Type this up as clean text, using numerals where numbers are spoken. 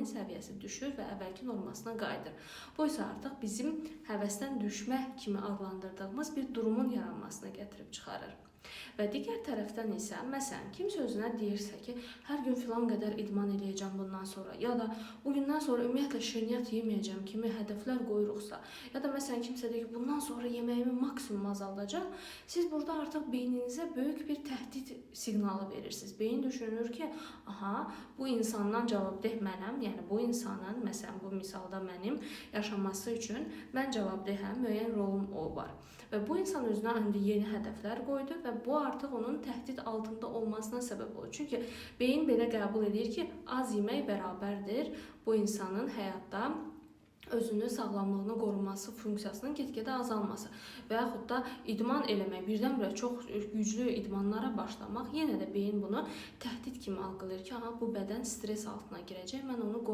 dopamin səviyyəsi düşür və əvvəlki normasına qayıdır. Bu isə artıq bizim həvəsdən düşmək kimi adlandırdığımız bir durumun yaranmasına gətirib çıxarır. Və digər tərəfdən isə, məsələn, kimsə özünə deyirsə ki, hər gün filan qədər idman eləyəcəm bundan sonra, ya da o gündən sonra ümumiyyətlə şirniyyat yeməyəcəm kimi hədəflər qoyuruqsa, ya da məsələn, kimsə deyir ki, bundan sonra yeməyimi maksimum azaldacaq, siz burada artıq beyninizə böyük bir təhdid siqnalı verirsiniz. Beyin düşünür ki, aha, bu insandan cavabdeh mənəm, yəni bu insanın, məsələn, bu misalda mənim yaşaması üçün mən cavabdehəm, müəyyən rolum o var. Və bu insan özünə indi yeni hədəflər qoydu və bu artıq onun təhdid altında olmasına səbəb olur. Çünki beyin belə qəbul edir ki, az yemək bərabərdir bu insanın həyatda özünü sağlamlığını qoruması funksiyasının get-gedə azalması və yaxud da idman eləmək, birdən-birə çox güclü idmanlara başlamaq, yenə də beyin bunu təhdid kimi algılayır ki, aha, bu bədən stres altına girəcək, mən onu qoruyacağam.